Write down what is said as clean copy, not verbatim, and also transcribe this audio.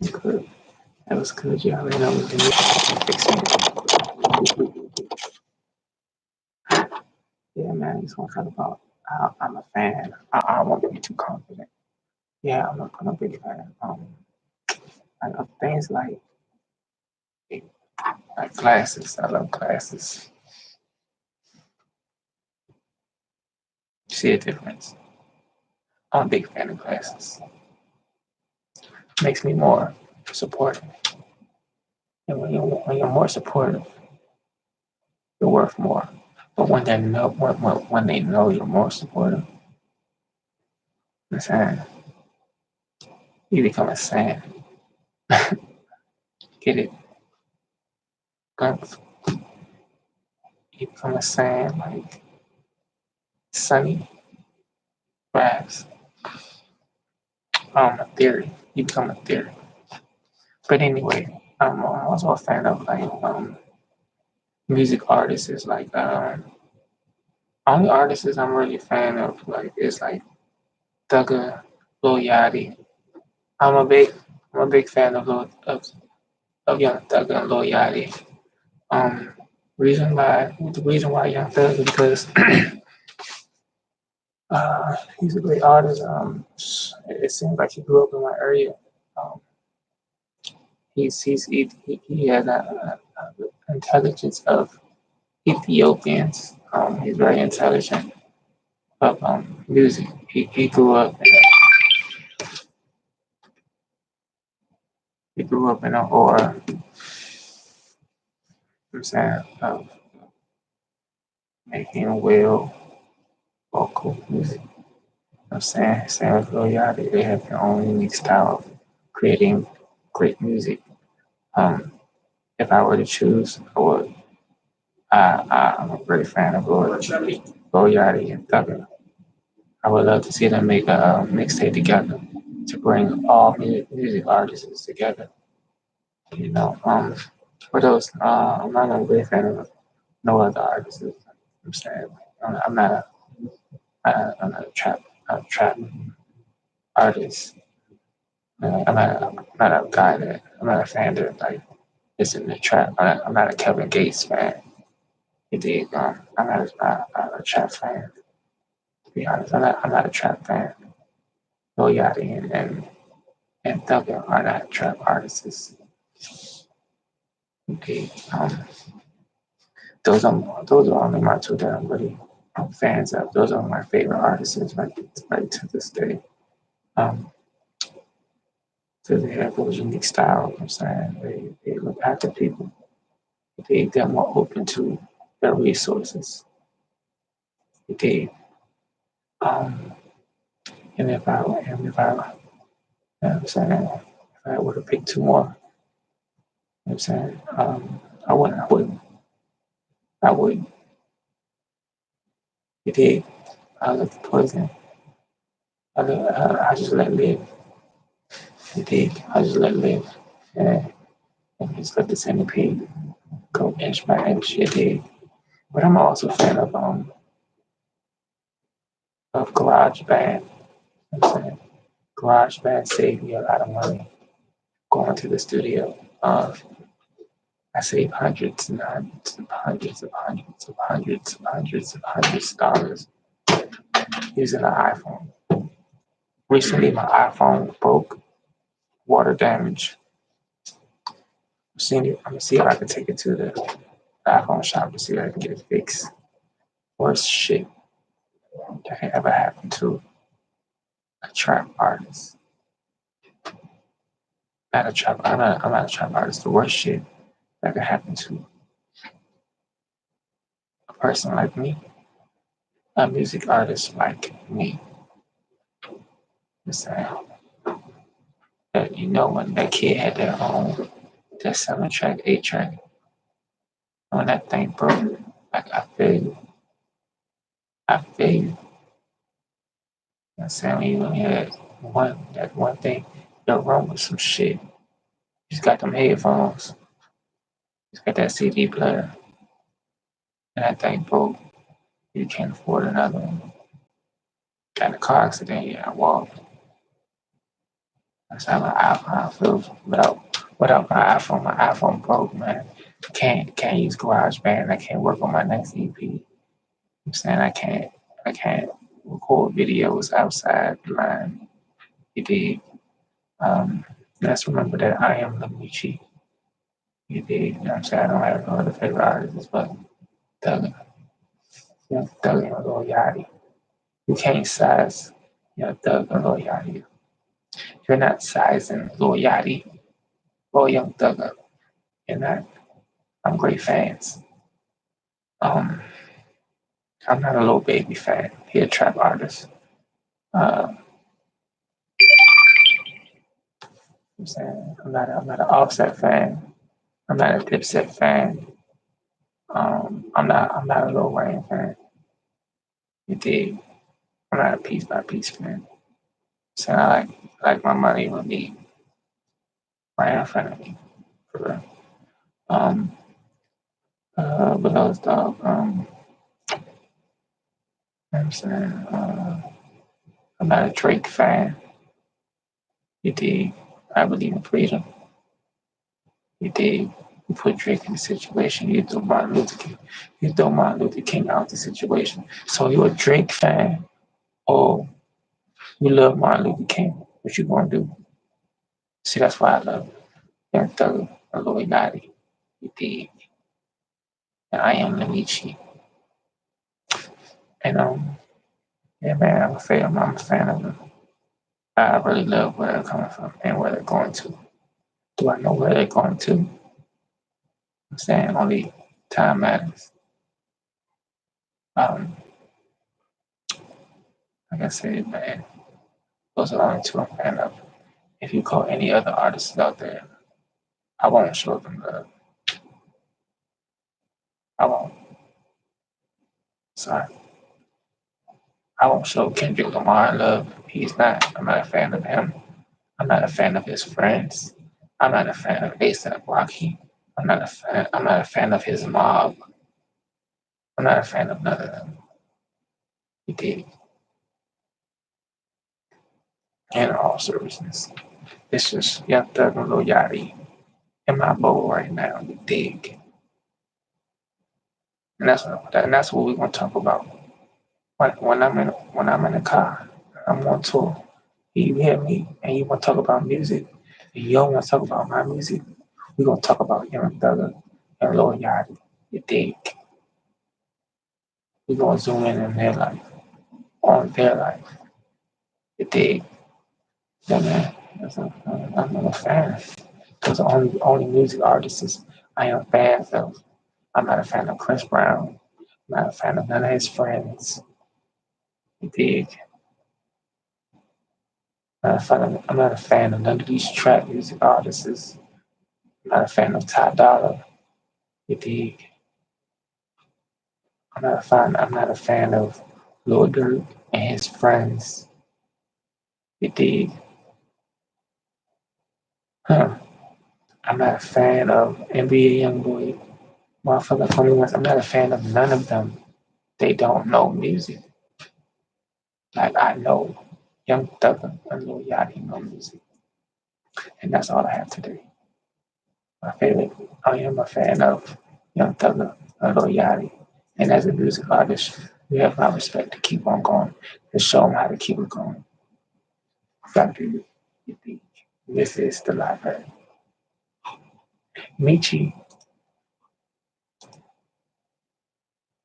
You could. That was good. You already know we can fix it. Yeah, man. I just want to talk about how I'm a fan. I won't be too confident. Yeah, I'm a big fan. Of things like classes. I love classes. See a difference. I'm a big fan of classes. Makes me more supportive. And when you're more supportive, you're worth more. But when they know you're more supportive, I'm saying you become a fan. Get it? You become a fan like sunny grass. A theory. You become a theory. But anyway, I'm also a fan of music artists. Is like only artists I'm really a fan of like is like Thugger, Lil Yachty. I'm a big I'm a big fan of Young Thugger and Lil Yachty. Um, the reason why Young Thug is because he's a great artist. It seems like he grew up in my area. Um, he has a intelligence of Ethiopians. He's very intelligent of music. He grew up in an aura. I'm saying of making well vocal music. I'm saying same with Lil Yachty. They have their own unique style of creating great music. Um, if I were to choose, I'm a great fan of Lil Yachty and Thugger. I would love to see them make a mixtape together to bring all music artists together. You know, for those, I'm not a big fan of no other artists. I'm saying I'm not a trap artist. I'm not a guy that I'm not a fan that like is in the trap. I'm not a Kevin Gates fan. You dig? I'm not a trap fan. To be honest, I'm not a trap fan. Lil Yachty and Thugger are not trap artists. Okay, those are only my two that I'm really fans of. Those are my favorite artists right to this day. Um, so they have those unique styles. I'm saying they look after people. They're more open to their resources. They um, and if I you know what I'm saying, if I were to pick two more, you know what I'm saying, I wouldn't. You dig? I look for poison. I just let live. You dig? I just let live. And, and just let the centipede go inch by inch. You dig? But I'm also a fan of Garage Band. You know what I'm saying Garage Band saved me a lot of money going to the studio. I saved hundreds and hundreds and hundreds of hundreds of hundreds of hundreds of hundreds of dollars using an iPhone. Recently, my iPhone broke, water damage. I'm gonna see if I can take it to the iPhone shop to see if I can get it fixed. Worst shit that can ever happen to a trap artist. Not a trap. I'm not a trap artist. The worst shit that could happen to a person like me, a music artist like me, is that when that kid had that 7 track, 8 track, when that thing broke, like I feel you. You know what I'm saying? When you only had that one thing, you're wrong with some shit. You just got them headphones, you just got that CD player, and that thing broke. You can't afford another one. Got in a car accident, yeah, I walked. That's how my iPhone feels without my iPhone. My iPhone broke, man. Can't use GarageBand. I can't work on my next EP. I'm saying I can't record videos outside the line. You did. Let's remember that I am LilMeichi. You did. You know what I'm saying? I don't have no other favorite artists but Doug. Doug and Lil Yachty. You can't size Doug and Lil Yachty. You're not sizing Lil Yachty or Young Thug up. You're not. I'm great fans. Um, I'm not a Lil Baby fan. He a trap artist. I'm saying I'm not an Offset fan. I'm not a Dipset fan. I'm not a Lil Wayne fan. You dig? I'm not a piece by piece fan. So I like my money with me right in front of me. For real. Um but else dog, you know what I'm saying? I'm not a Drake fan. You dig? I believe in freedom. You dig? You put Drake in the situation, you throw Martin Luther King. You throw Martin Luther King out the situation. So you're a Drake fan or you love Martin Luther King. What you gonna do? See, that's why I love Young Thug and Lil Yachty. You dig? And I am the Meichi. And yeah, man, I'm a fan of them. I really love where they're coming from and where they're going to. Do I know where they're going to? I'm saying only time matters. Um, like I said, man, those are the only two I'm a fan of. If you call any other artists out there, I won't show them love. I won't. Sorry. I won't show Kendrick Lamar love. He's not. I'm not a fan of him. I'm not a fan of his friends. I'm not a fan of ASAP Rocky. I'm not a fan of his mob. I'm not a fan of none of them. He did. In all seriousness. It's just Young Thug and Lil Yachty in my bowl right now. You dig? And that's what we're gonna talk about. When I'm in the car, I'm on tour. You hear me, and you want to talk about music, and you don't want to talk about my music. We're gonna talk about Young Thug and Lil Yachty. You dig? We're gonna zoom in their life, on their life. You dig? Yeah, man. I'm a fan. Those are only music artists I am fans of. I'm not a fan of Chris Brown. I'm not a fan of none of his friends. You dig? I'm not a fan of none of these trap music artists. I'm not a fan of Ty Dolla. You dig? I'm not a fan of Lil Durk and his friends. You dig? Huh. I'm not a fan of NBA Youngboy, motherfucker 21. I'm not a fan of none of them. They don't know music. Like I know Young Thug and Lil Yachty know music. And that's all I have today. My favorite, I am a fan of Young Thug and Lil Yachty. And as a music artist, you have my respect to keep on going, to show them how to keep it going. Back to you. This is the library. Meichi